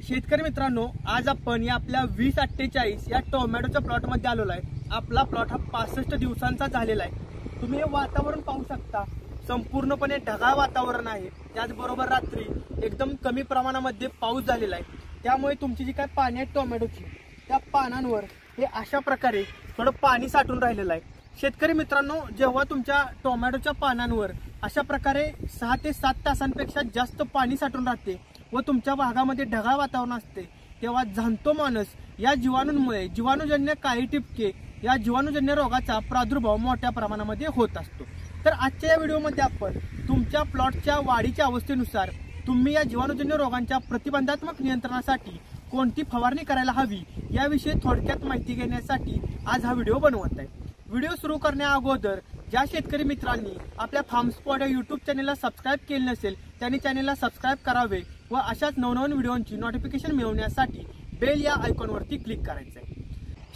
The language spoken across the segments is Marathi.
शेतकरी मित्रांनो, आज आपण या आपल्या 2048 या टोमॅटोच्या प्लॉट मध्ये आलेलो आहे। आपला प्लॉट हा 65 दिवसांचा झालेला आहे। तुम्ही हे वातावरण पाहू शकता, संपूर्णपणे ढगाळ वातावरण आहे। त्याचबरोबर रात्री एकदम कमी प्रमाणामध्ये पाऊस झालेला आहे। त्यामुळे तुमची जी काय पाने आहेत टोमॅटोची, त्या पानांवर हे अशा प्रकारे थोडं पाणी साठून राहिलेलं आहे। शेतकरी मित्रांनो, जेव्हा तुमच्या टोमॅटोच्या पानांवर अशा प्रकारे 6 ते 7 तासांपेक्षा जास्त पाणी साठून राहते व तुमच्या भागामध्ये ढगाळ वातावरण असते, तेव्हा झॅन्थोमॉनस या जीवाणूंमुळे जीवाणूजन्य काळी ठिपके या जीवाणूजन्य रोगाचा प्रादुर्भाव मोठ्या प्रमाणामध्ये होत असतो। तर आजच्या या व्हिडिओमध्ये आपण तुमच्या प्लॉटच्या वाढीच्या अवस्थेनुसार तुम्ही या जीवाणूजन्य रोगांच्या प्रतिबंधात्मक नियंत्रणासाठी कोणती फवारणी करायला हवी याविषयी थोडक्यात माहिती घेण्यासाठी आज हा व्हिडिओ बनवत आहे। व्हिडिओ सुरू करण्या अगोदर ज्या शेतकरी मित्रांनी आपल्या फार्म स्पॉट या यूट्यूब चॅनेलला सबस्क्राइब केले नसेल त्यांनी चॅनेलला सबस्क्राइब करावे व अशाच नवनवीन व्हिडिओंची नोटिफिकेशन मिळवण्यासाठी बेल या आयकॉनवरती क्लिक करायचं आहे।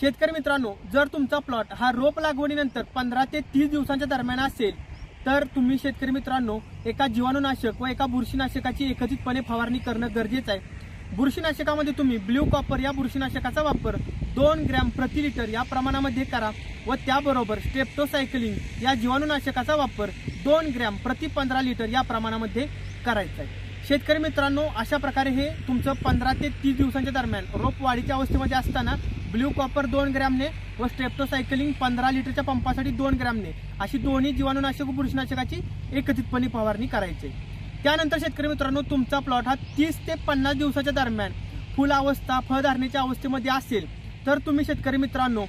शेतकरी मित्रांनो, जर तुमचा प्लॉट हा रोप लागवडीनंतर 15 ते 30 दिवसांच्या दरम्यान असेल तर तुम्ही शेतकरी मित्रांनो एका जीवाणूनाशक व एका बुरशीनाशकाची एकत्रितपणे फवारणी करणं गरजेचं आहे। बुरशीनाशकामध्ये तुम्ही ब्ल्यू कॉपर या बुरशीनाशकाचा वापर 2 ग्रॅम प्रति लिटर या प्रमाणामध्ये करा व त्याबरोबर स्ट्रेप्टोसायक्लिन या जीवाणूनाशकाचा वापर 2 ग्रॅम प्रति 15 लिटर या प्रमाणामध्ये करायचा आहे। शेतकरी मित्रांनो, अशा प्रकारे हे तुमचं 15 ते 30 दिवसांच्या दरम्यान रोप वाढीच्या अवस्थेमध्ये असताना ब्ल्यू कॉपर 2 ग्रॅमने व स्ट्रेप्टोसायक्लिन 15 लिटरच्या पंपासाठी 2 ग्रॅमने अशी दोन्ही जीवाणूनाशक व बुरशीनाशकाची एकत्रितपणे फवारणी करायची। त्यानंतर शेतकरी मित्रांनो, तुमचा प्लॉट हा 30 ते 50 दिवसाच्या दरम्यान फुल अवस्था फळधारणेच्या अवस्थेमध्ये असेल तर तुम्ही शेतकरी मित्रांनो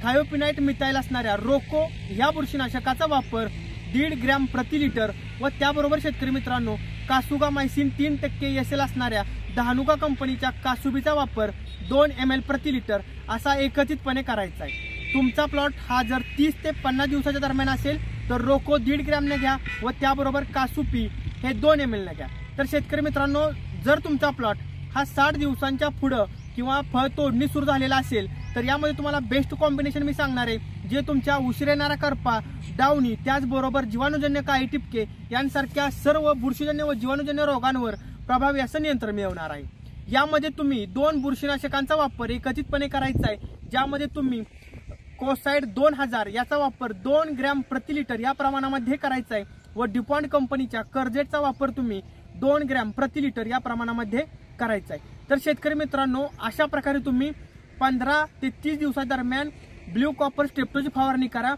थायोपिनाइट मिथाइल असणाऱ्या रोको या बुरशीनाशकाचा वापर 1.5 ग्रॅम प्रति लिटर व त्याबरोबर शेतकरी मित्रांनो कासुगामायसिन 3% एसएल असणाऱ्या धानुका कंपनीच्या कासुबीचा वापर 2 ml प्रति लिटर असा एकत्रितपणे करायचा आहे। तुमचा प्लॉट हा जर 30 ते 50 दिवसाच्या दरम्यान असेल तर रोको 1.5 ग्रॅमने घ्या व त्याबरोबर कासुपी हे 2 ml ने घ्या। तर शेतकरी मित्रांनो, जर तुमचा प्लॉट हा 60 दिवसांच्या पुढे किंवा फळ तोडणी सुरू झालेला असेल तर यामध्ये तुम्हाला बेस्ट कॉम्बिनेशन मी सांगणार आहे, जे तुमच्या उशीर येणारा करपा, डावणी, त्याचबरोबर जीवाणूजन्य काळी टिपके यांसारख्या सर्व बुरशीजन्य व जीवाणूजन्य रोगांवर प्रभावी असं नियंत्रण मिळवणार आहे। यामध्ये तुम्ही 2 बुरशीनाशकांचा वापर एकत्रितपणे करायचा आहे, ज्यामध्ये तुम्ही कोसाइड 2000 याचा वापर 2 ग्रॅम प्रति लिटर या प्रमाणामध्ये करायचा आहे व डिपॉन्ट कंपनीच्या कर्जेटचा वापर तुम्ही 2 ग्रॅम प्रति लिटर या प्रमाणामध्ये करायचा आहे। तर शेतकरी मित्रांनो, अशा प्रकारे तुम्ही 15 ते 30 दिवसादरम्यान ब्ल्यू कॉपर स्ट्रेप्टोची फवारणी करा,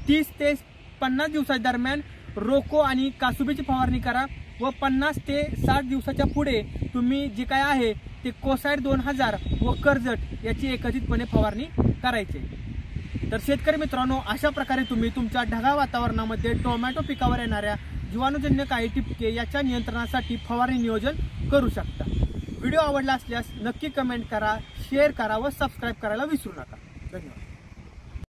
30 ते 50 दिवसादरम्यान रोको आणि कासुबीची फवारणी करा व 50 ते 60 दिवसाच्या पुढे तुम्ही जे काय आहे ते कोसाइड 2000 व कर्जट याची एकत्रितपणे फवारणी करायची। तर शेतकरी मित्रांनो, अशा प्रकारे तुम्ही तुमच्या ढगाळ वातावरणामध्ये टोमॅटो पिकावर येणाऱ्या जीवाणूजन्य काळी टिपके याच्या नियंत्रणासाठी फवारणी नियोजन करू शकता। व्हिडिओ आवडला असल्यास नक्की कमेंट करा, शेअर करा व सबस्क्राइब करायला विसरू नका। धन्यवाद।